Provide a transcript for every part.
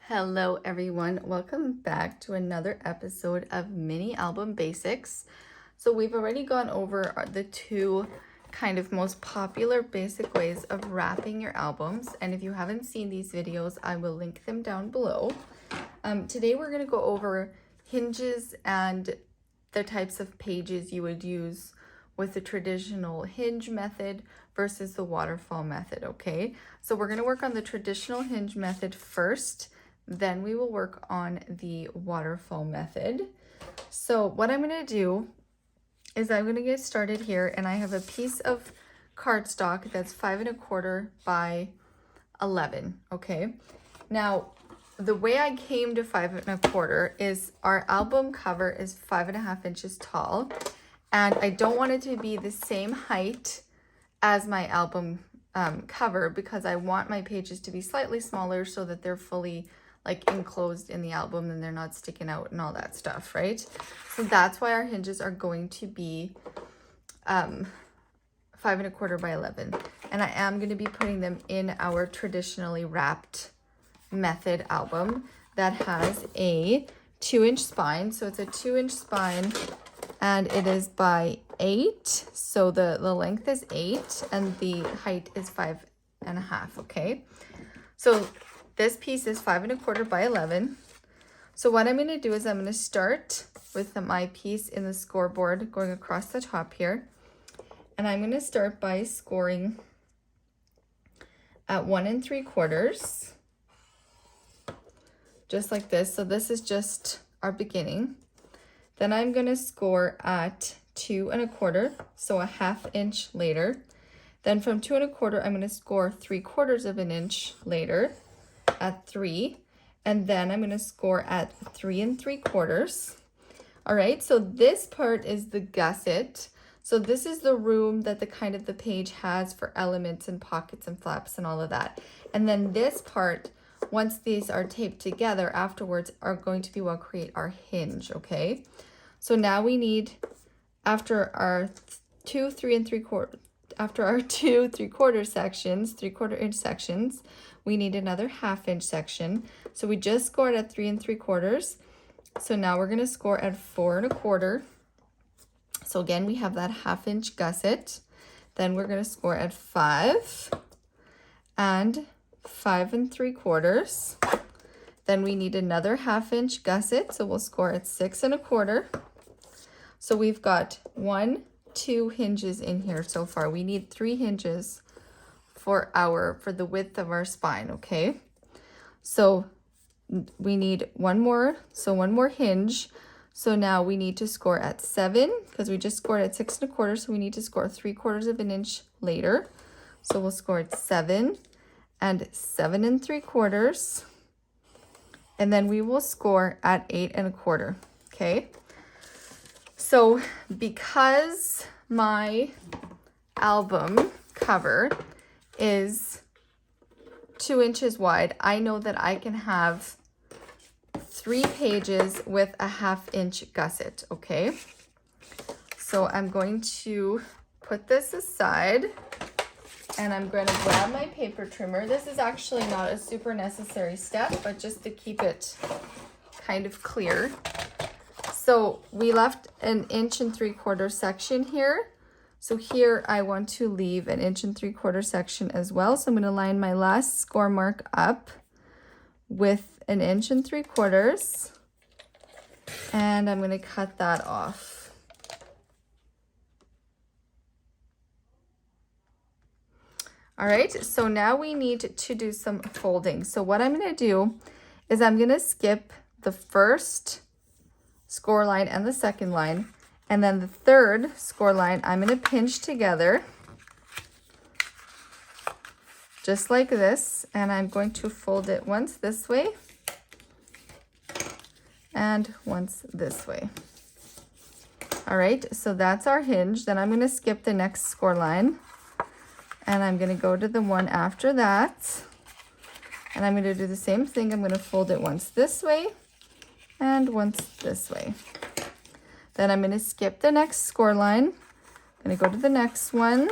Hello everyone, welcome back to another episode of Mini Album Basics. So we've already gone over the two kind of most popular basic ways of wrapping your albums, and if you haven't seen these videos, I will link them down below. Today we're going to go over hinges and the types of pages you would use with the traditional hinge method versus the waterfall method, okay? So we're going to work on the traditional hinge method first. Then we will work on the waterfall method. So what I'm going to do is I'm going to get started here, and I have a piece of cardstock that's 5 1/4 by 11. Okay. Now, the way I came to 5 1/4 is our album cover is 5.5 inches tall, and I don't want it to be the same height as my album cover because I want my pages to be slightly smaller so that they're fully like enclosed in the album and they're not sticking out and all that stuff, right? So that's why our hinges are going to be 5 1/4 by 11. And I am going to be putting them in our traditionally wrapped method album that has a 2-inch spine. So it's a 2-inch spine and it is by 8. So the length is 8 and the height is 5.5, okay? So this piece is 5 1/4 by 11. So what I'm going to do is I'm going to start with my piece in the scoreboard going across the top here. And I'm going to start by scoring at 1 3/4, just like this. So this is just our beginning. Then I'm going to score at 2 1/4, so a 1/2 inch later. Then from 2 1/4, I'm going to score 3/4 of an inch later at 3, and then I'm going to score at 3 3/4. All right, so this part is the gusset. So this is the room that the kind of the page has for elements and pockets and flaps and all of that. And then this part, once these are taped together afterwards, are going to be what create our hinge, okay? So now we need, after our 2 3/4 sections, 3/4 inch sections, we need another 1/2 inch section. So we just scored at 3 3/4. So now we're going to score at 4 1/4. So again, we have that 1/2 inch gusset. Then we're going to score at 5 and 5 3/4. Then we need another 1/2 inch gusset. So we'll score at 6 1/4. So we've got 2 hinges in here so far. We need 3 hinges for the width of our spine, okay? So we need one more hinge. So now we need to score at 7 because we just scored at 6 1/4, so we need to score 3/4 of an inch later. So we'll score at 7 and 7 3/4, and then we will score at 8 1/4. Okay. So because my album cover is 2 inches wide, I know that I can have 3 pages with a 1/2 inch gusset, okay? So I'm going to put this aside and I'm going to grab my paper trimmer. This is actually not a super necessary step, but just to keep it kind of clear. So we left an 1 3/4 section here. So here I want to leave an 1 3/4 section as well. So I'm going to line my last score mark up with an 1 3/4, and I'm going to cut that off. All right, so now we need to do some folding. So what I'm going to do is I'm going to skip the first score line and the second line, and then the third score line I'm going to pinch together just like this, and I'm going to fold it once this way and once this way. All right, so that's our hinge. Then I'm going to skip the next score line, and I'm going to go to the one after that, and I'm going to do the same thing. I'm going to fold it once this way and once this way. Then I'm going to skip the next score line. I'm going to go to the next one.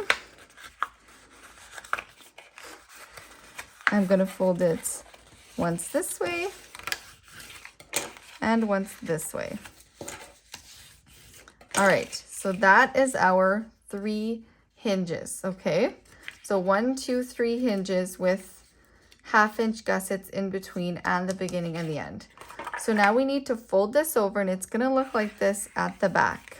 I'm going to fold it once this way, and once this way. All right, so that is our 3 hinges, okay? So 1, 2, 3 hinges with 1/2 inch gussets in between and the beginning and the end. So now we need to fold this over and it's gonna look like this at the back.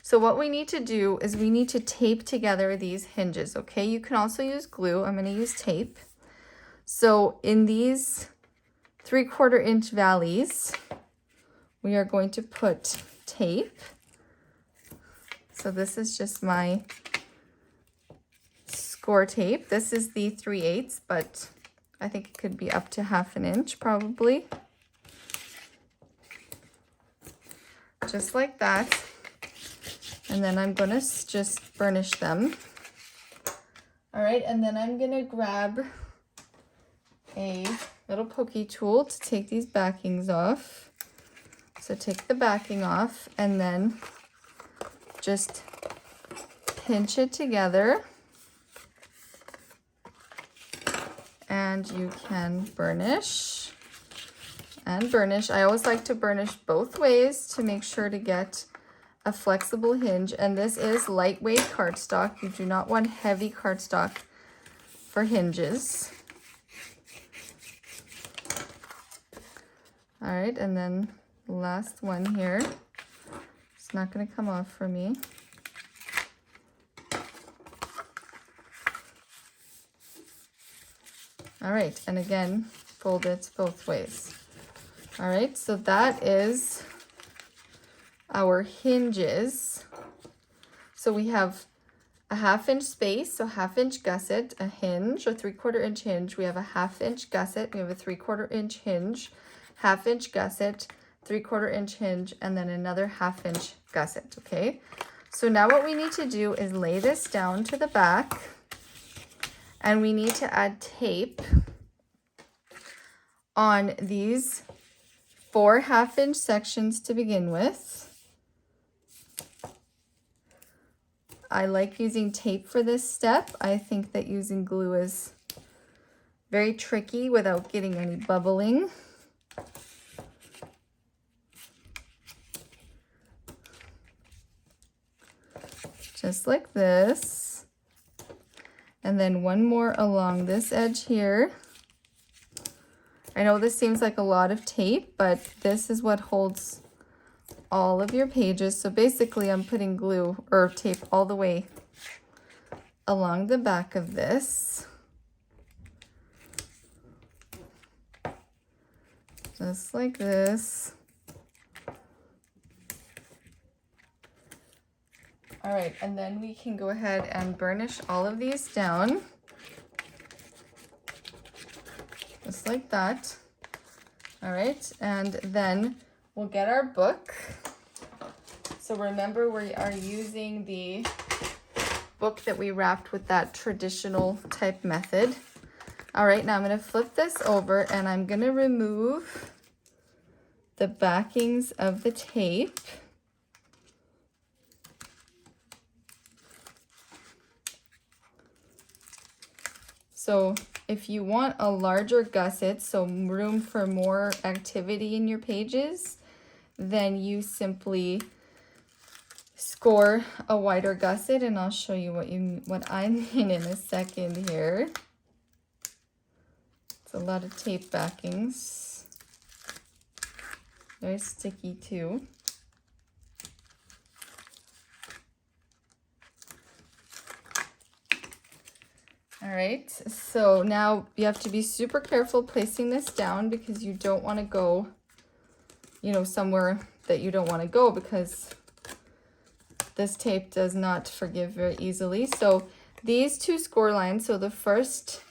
So what we need to do is we need to tape together these hinges, okay? You can also use glue. I'm gonna use tape. So in these 3/4 inch valleys, we are going to put tape. So this is just my score tape. This is the 3/8, but I think it could be up to 1/2 inch probably. Just like that. And then I'm gonna just burnish them. All right, and then I'm gonna grab a little pokey tool to take these backings off. So take the backing off and then just pinch it together. And you can burnish and burnish. I always like to burnish both ways to make sure to get a flexible hinge. And this is lightweight cardstock. You do not want heavy cardstock for hinges. All right, and then the last one here. It's not going to come off for me. All right, and again, fold it both ways. All right, so that is our hinges. So we have a 1/2 inch space, so 1/2 inch gusset, a hinge, a 3/4 inch hinge. We have a 1/2 inch gusset, we have a 3/4 inch hinge, 1/2 inch gusset, 3/4 inch hinge, and then another 1/2 inch gusset, okay? So now what we need to do is lay this down to the back, and we need to add tape on these 4 1/2 inch sections to begin with. I like using tape for this step. I think that using glue is very tricky without getting any bubbling. Just like this. And then one more along this edge here. I know this seems like a lot of tape, but this is what holds all of your pages. So basically I'm putting glue or tape all the way along the back of this. Just like this. All right, and then we can go ahead and burnish all of these down. Just like that. All right, and then we'll get our book. So remember, we are using the book that we wrapped with that traditional type method. All right, now I'm going to flip this over and I'm going to remove the backings of the tape. So if you want a larger gusset, so room for more activity in your pages, then you simply score a wider gusset, and I'll show you what I mean in a second here. It's a lot of tape backings. Very sticky too. All right, so now you have to be super careful placing this down because you don't want to go, somewhere that you don't want to go, because this tape does not forgive very easily. So these 2 score lines, so the first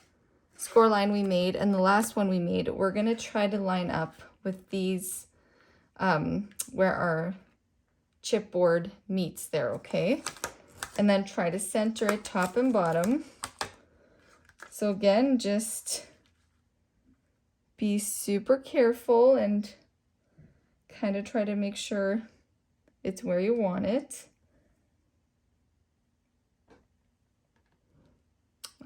score line we made and the last one we made, we're going to try to line up with these where our chipboard meets there, okay? And then try to center it top and bottom. So again, just be super careful and kind of try to make sure it's where you want it.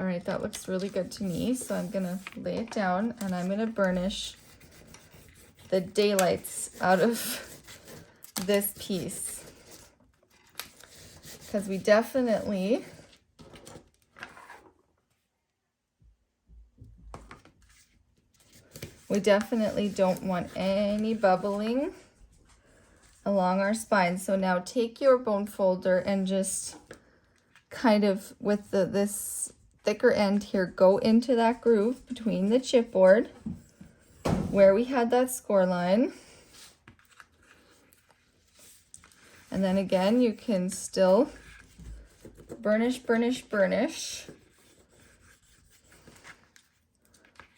All right, that looks really good to me. So I'm gonna lay it down and I'm gonna burnish the daylights out of this piece. Because we definitely don't want any bubbling along our spine. So now take your bone folder and just kind of with this thicker end here, go into that groove between the chipboard where we had that score line. And then again, you can still burnish, burnish, burnish.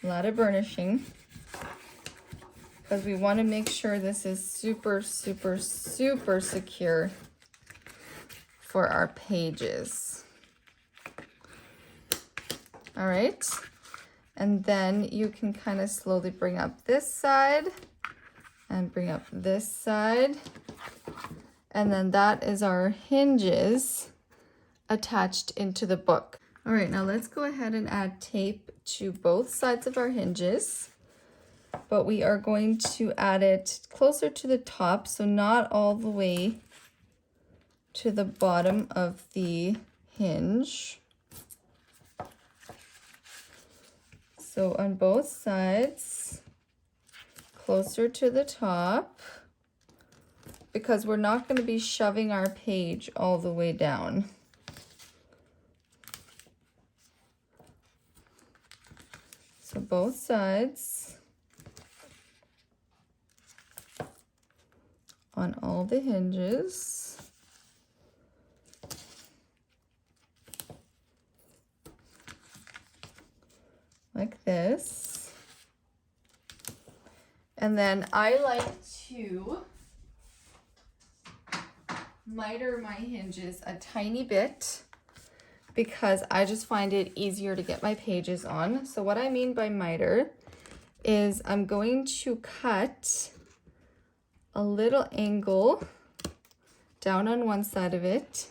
A lot of burnishing because we want to make sure this is super, super, super secure for our pages. All right. And then you can kind of slowly bring up this side and bring up this side. And then that is our hinges attached into the book. All right, now let's go ahead and add tape to both sides of our hinges. But we are going to add it closer to the top, so not all the way to the bottom of the hinge. So on both sides, closer to the top, because we're not going to be shoving our page all the way down. So both sides on all the hinges. Like this. And then I like to miter my hinges a tiny bit because I just find it easier to get my pages on. So what I mean by miter is I'm going to cut a little angle down on one side of it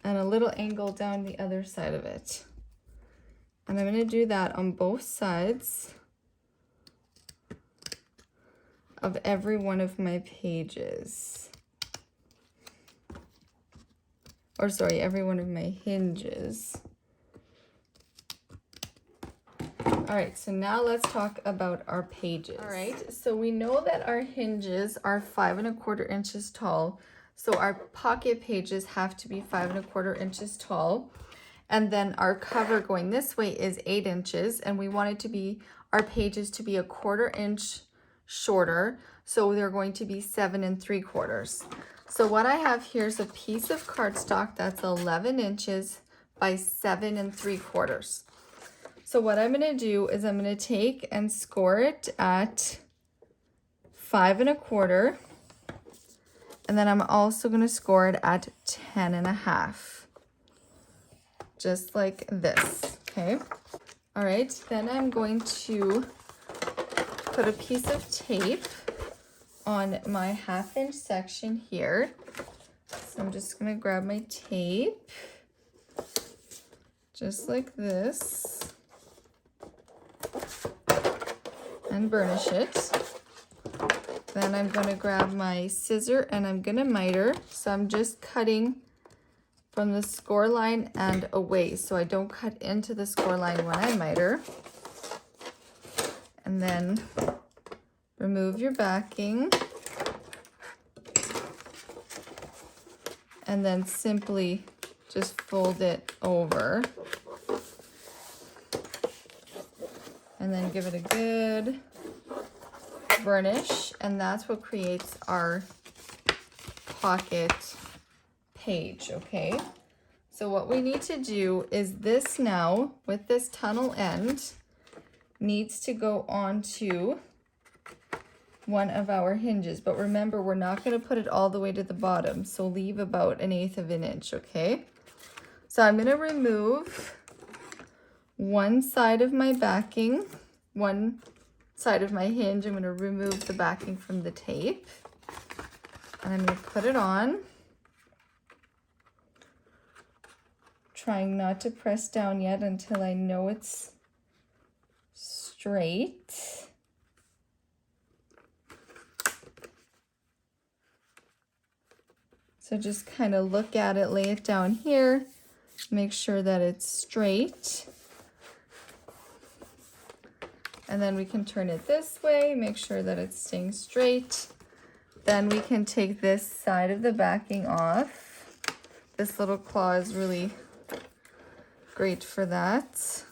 and a little angle down the other side of it. And I'm going to do that on both sides of every one of my pages. Or sorry, every one of my hinges. All right, so now let's talk about our pages. All right, so we know that our hinges are 5 1/4 inches tall. So our pocket pages have to be 5 1/4 inches tall. And then our cover going this way is 8 inches. And we want it to be, our pages to be 1/4 inch shorter. So they're going to be 7 3/4. So what I have here is a piece of cardstock that's 11 inches by 7 3/4. So what I'm going to do is I'm going to take and score it at 5 1/4. And then I'm also going to score it at 10 1/2. Just like this, okay? All right, then I'm going to put a piece of tape on my 1/2 inch section here. So I'm just gonna grab my tape, just like this, and burnish it. Then I'm gonna grab my scissor and I'm gonna miter. So I'm just cutting from the score line and away, so I don't cut into the score line when I miter. And then remove your backing. And then simply just fold it over. And then give it a good burnish. And that's what creates our pocket page, okay? So what we need to do is this now, with this tunnel end, needs to go onto one of our hinges. But remember, we're not going to put it all the way to the bottom, so leave about 1/8 of an inch, okay? So I'm going to remove one side of my backing, one side of my hinge. I'm going to remove the backing from the tape, and I'm going to put it on. trying not to press down yet until I know it's straight. So just kind of look at it, lay it down here, make sure that it's straight. And then we can turn it this way, make sure that it's staying straight. Then we can take this side of the backing off. This little claw is really great for that.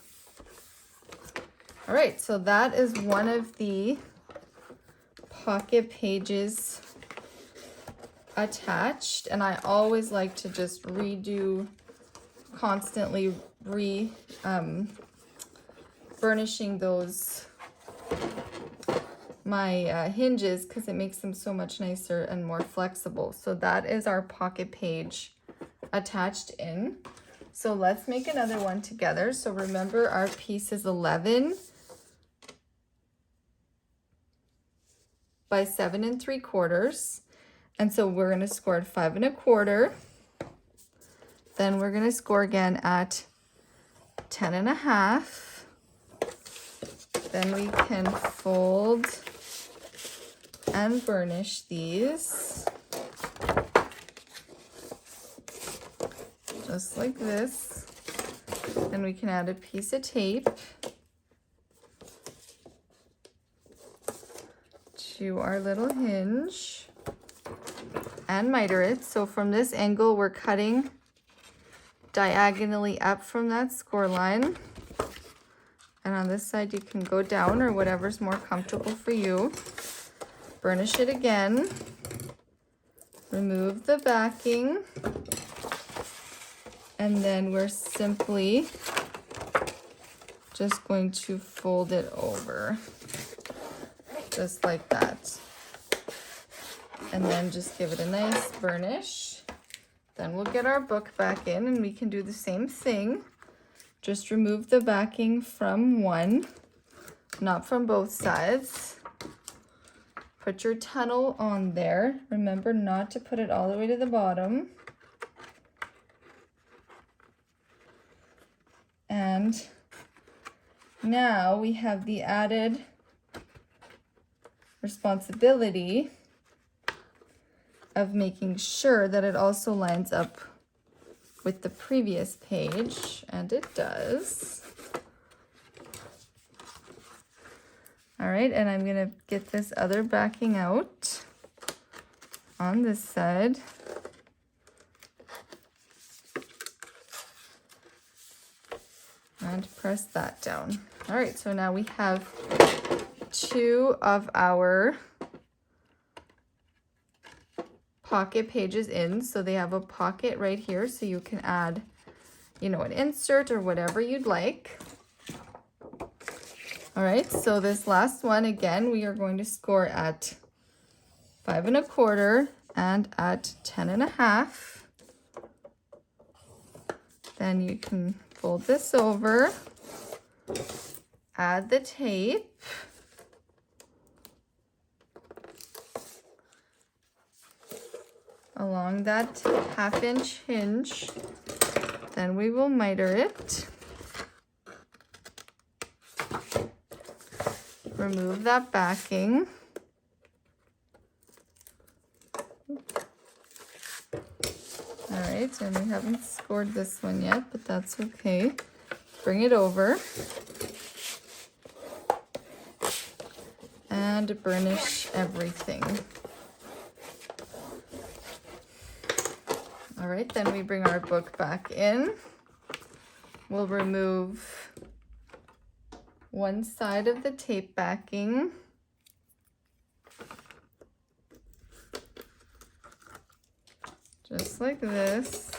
All right, so that is one of the pocket pages attached, and I always like to just redo, constantly burnishing those my hinges, because it makes them so much nicer and more flexible. So that is our pocket page attached in. So let's make another one together. So remember, our piece is 11 by 7 3/4. And so we're going to score at 5 1/4. Then we're going to score again at 10 1/2. Then we can fold and burnish these just like this. Then we can add a piece of tape to our little hinge and miter it. So from this angle, we're cutting diagonally up from that score line. And on this side, you can go down or whatever's more comfortable for you. Burnish it again. Remove the backing. And then we're simply just going to fold it over. Just like that. And then just give it a nice burnish. Then we'll get our book back in and we can do the same thing. Just remove the backing from one, not from both sides. Put your tunnel on there. Remember not to put it all the way to the bottom. And now we have the added responsibility of making sure that it also lines up with the previous page, and it does. All right, and I'm gonna get this other backing out on this side. And press that down. All right, so now we have two of our pocket pages in. So they have a pocket right here, so you can add, you know, an insert or whatever you'd like. All right, so this last one, again, we are going to score at 5 1/4 and at 10 1/2. Then you can fold this over, add the tape, along that 1/2 inch hinge. Then we will miter it. Remove that backing. All right, and we haven't scored this one yet, but that's okay. Bring it over. And burnish everything. All right, then we bring our book back in. We'll remove one side of the tape backing. Just like this.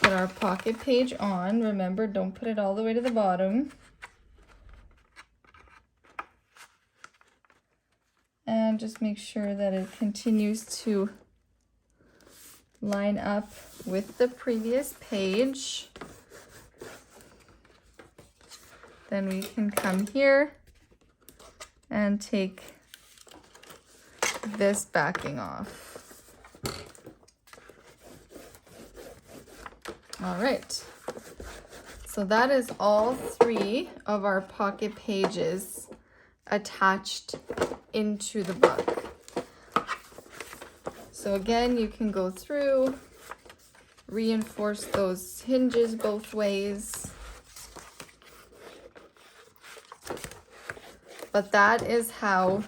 Put our pocket page on. Remember, don't put it all the way to the bottom. And just make sure that it continues to line up with the previous page. Then we can come here and take this backing off. All right. So that is all 3 of our pocket pages attached into the book. So again, you can go through, reinforce those hinges both ways. But that is how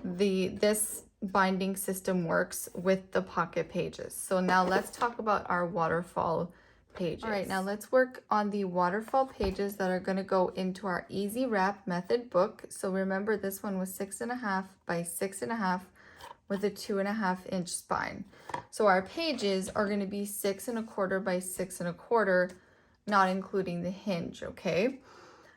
this binding system works with the pocket pages. So now let's talk about our waterfall pages. All right, now let's work on the waterfall pages that are going to go into our easy wrap method book. So remember, this one was 6.5 by 6.5 with a 2.5-inch spine. So our pages are going to be 6.25 by 6.25, not including the hinge, okay?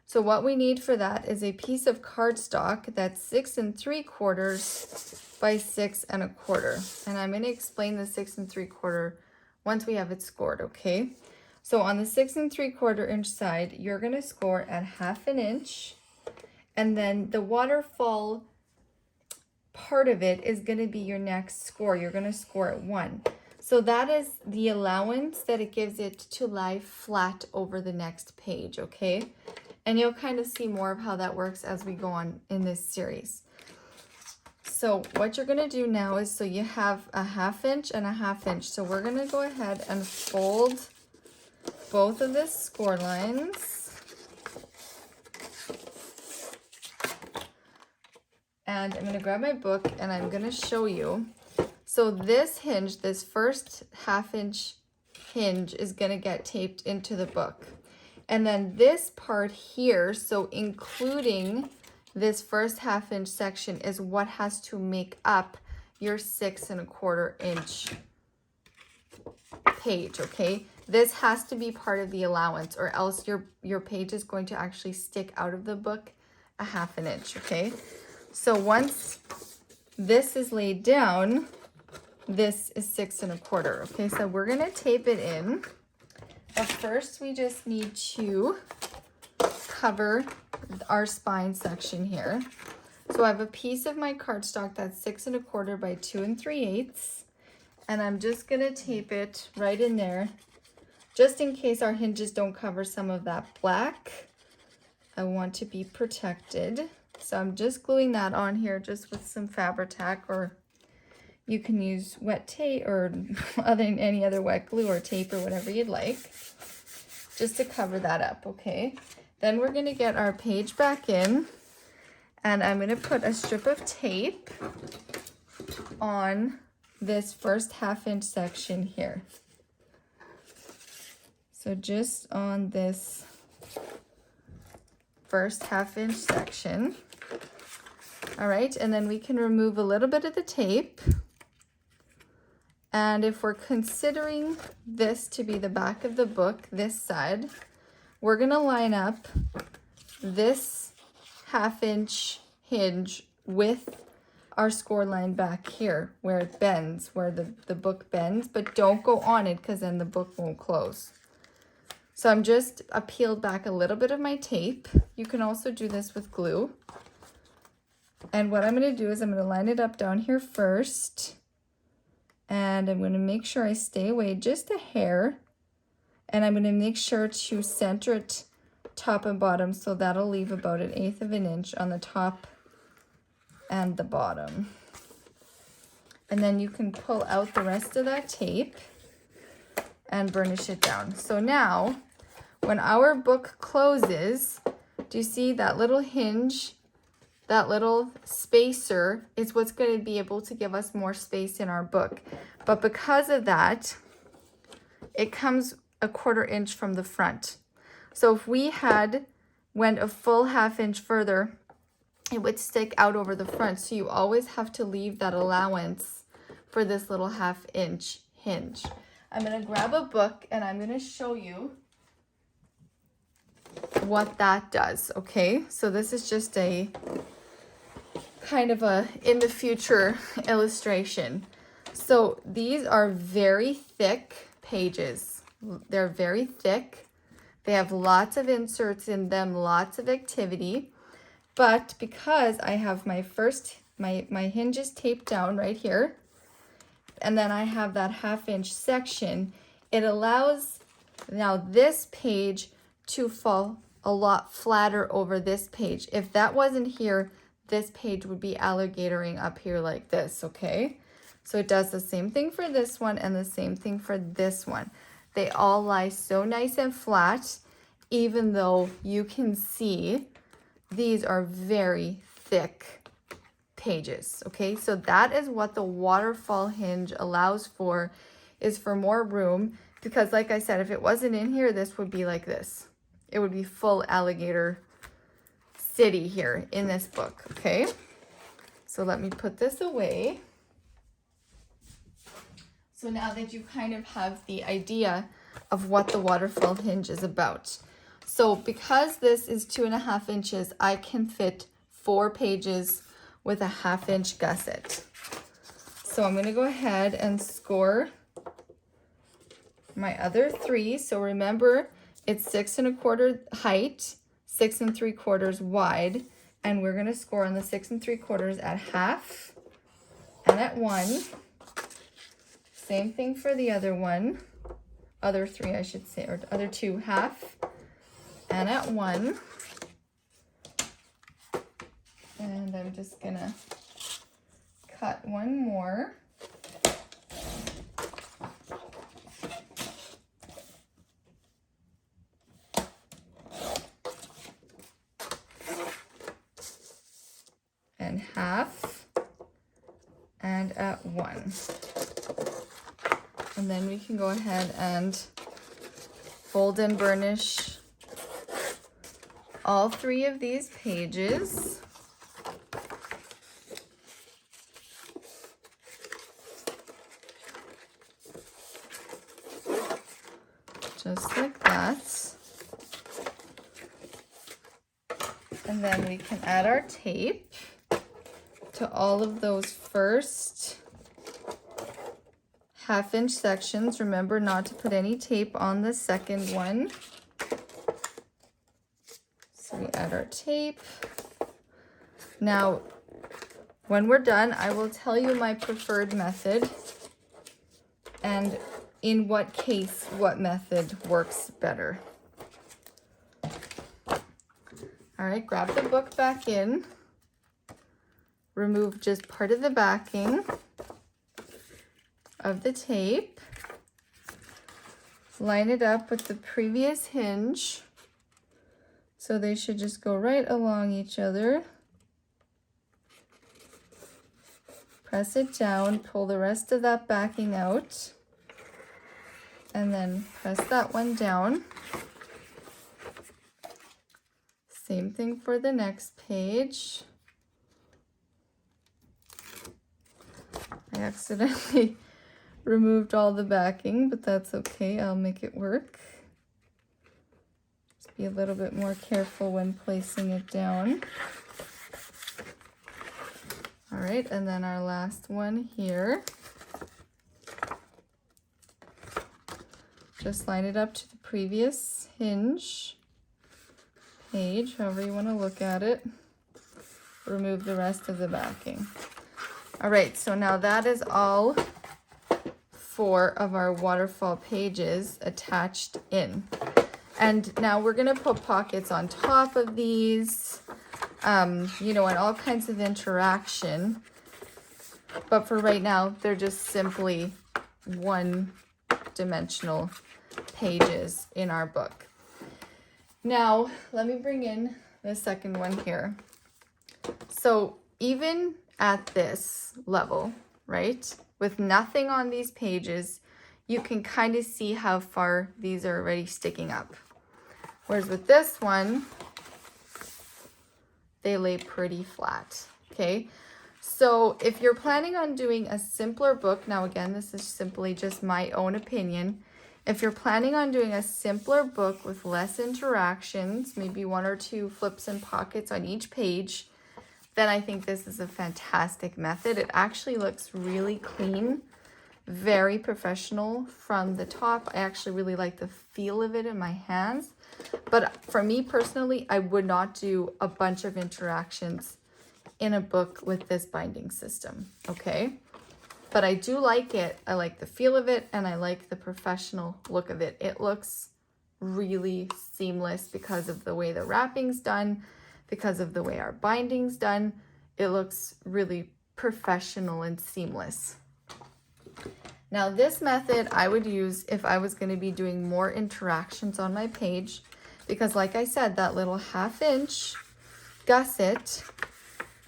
So what we need for that is a piece of cardstock that's 6 3/4 by 6 1/4. And I'm going to explain the 6 3/4 once we have it scored, okay? So on the 6 3/4 inch side, you're going to score at 1/2 inch. And then the waterfall part of it is going to be your next score. You're going to score at 1. So that is the allowance that it gives it to lie flat over the next page, okay? And you'll kind of see more of how that works as we go on in this series. So what you're going to do now is, so you have a 1/2 inch and a 1/2 inch. So we're going to go ahead and fold both of the score lines. And I'm going to grab my book and I'm going to show you. So this hinge, this first 1/2 inch hinge, is going to get taped into the book. And then this part here, so including this first 1/2 inch section, is what has to make up your 6 1/4 inch page, okay? This has to be part of the allowance, or else your page is going to actually stick out of the book a 1/2 inch, okay? So once this is laid down, this is 6 1/4, okay? So we're gonna tape it in. But first, we just need to cover our spine section here. So I have a piece of my cardstock that's 6 1/4 by 2 3/8, and I'm just gonna tape it right in there, just in case our hinges don't cover some of that black. I want to be protected, so I'm just gluing that on here just with some Fabri-Tac, or you can use wet tape or any other wet glue or tape or whatever you'd like, just to cover that up, okay? Then we're gonna get our page back in, and I'm gonna put a strip of tape on this first 1/2 inch section here. So just on this first 1/2 inch section. All right, and then we can remove a little bit of the tape. And if we're considering this to be the back of the book, this side, we're gonna line up this 1/2 inch hinge with our score line back here where it bends, where the book bends, but don't go on it because then the book won't close. So I'm just peeled back a little bit of my tape. You can also do this with glue. And what I'm gonna do is I'm gonna line it up down here first. And I'm going to make sure I stay away just a hair. And I'm going to make sure to center it top and bottom, so that'll leave about 1/8 of an inch on the top and the bottom. And then you can pull out the rest of that tape and burnish it down. So now, when our book closes, do you see that little hinge? That little spacer is what's going to be able to give us more space in our book. But because of that, it comes 1/4 inch from the front. So if we had went a full 1/2 inch further, it would stick out over the front. So you always have to leave that allowance for this little 1/2 inch hinge. I'm going to grab a book and I'm going to show you what that does, okay? So this is just a kind of a in the future illustration. So these are very thick pages. They're very thick. They have lots of inserts in them, lots of activity. But because I have my hinges taped down right here, and then I have that 1/2 inch section, it allows now this page to fall a lot flatter over this page. If that wasn't here, this page would be alligatoring up here like this, okay? So it does the same thing for this one and the same thing for this one. They all lie so nice and flat, even though you can see these are very thick pages, okay? So that is what the waterfall hinge allows for, is for more room, because like I said, if it wasn't in here, this would be like this. It would be full alligator city here in this book, okay? So let me put this away. So now that you kind of have the idea of what the waterfall hinge is about. So because this is 2.5 inches, I can fit 4 pages with a 1/2 inch gusset. So I'm gonna go ahead and score my other 3. So remember, it's 6 1/4 height, 6 3/4 wide, and we're gonna score on the 6 3/4 at 1/2 and at 1. Same thing for the other one, other 3 I should say, or other 2, 1/2 and at 1. And I'm just gonna cut one more. And 1/2 and at 1. And then we can go ahead and fold and burnish all 3 of these pages. Just like that. And then we can add our tape to all of those first 1/2 inch sections. Remember not to put any tape on the second one. So we add our tape. Now, when we're done, I will tell you my preferred method and in what case, what method works better. All right, grab the book back in. Remove just part of the backing of the tape. Line it up with the previous hinge. So they should just go right along each other. Press it down, pull the rest of that backing out, and then press that one down. Same thing for the next page. I accidentally removed all the backing, but that's okay. I'll make it work. Just be a little bit more careful when placing it down. All right, and then our last one here. Just line it up to the previous hinge page, however you want to look at it. Remove the rest of the backing. All right, so now that is all 4 of our waterfall pages attached in. And now we're gonna put pockets on top of these, you know, and all kinds of interaction. But for right now, they're just simply one-dimensional pages in our book. Now, let me bring in the second one here. So even at this level, right, with nothing on these pages, you can kind of see how far these are already sticking up. Whereas with this one, they lay pretty flat, okay? So if you're planning on doing a simpler book, now again, this is simply just my own opinion. If you're planning on doing a simpler book with less interactions, maybe 1 or 2 flips and pockets on each page, then I think this is a fantastic method. It actually looks really clean, very professional from the top. I actually really like the feel of it in my hands. But for me personally, I would not do a bunch of interactions in a book with this binding system, okay? but I do like it. I like the feel of it, and I like the professional look of it. It looks really seamless because of the way the wrapping's done, because of the way our binding's done. It looks really professional and seamless. Now this method I would use if I was going to be doing more interactions on my page, because like I said, that little 1/2 inch gusset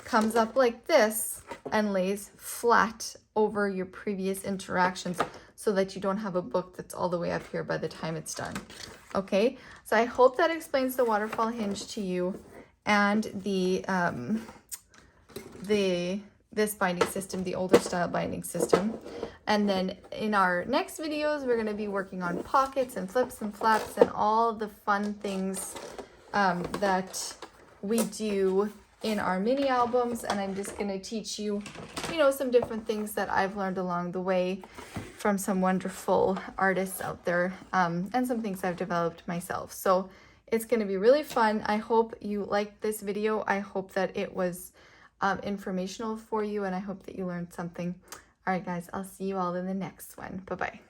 comes up like this and lays flat over your previous interactions so that you don't have a book that's all the way up here by the time it's done. Okay, so I hope that explains the waterfall hinge to you and this binding system, the older style binding system. And then in our next videos, we're going to be working on pockets and flips and flaps and all the fun things that we do in our mini albums. And I'm just going to teach you, some different things that I've learned along the way from some wonderful artists out there, and some things I've developed myself. So it's going to be really fun. I hope you liked this video. I hope that it was informational for you, and I hope that you learned something. All right, guys, I'll see you all in the next one. Bye-bye.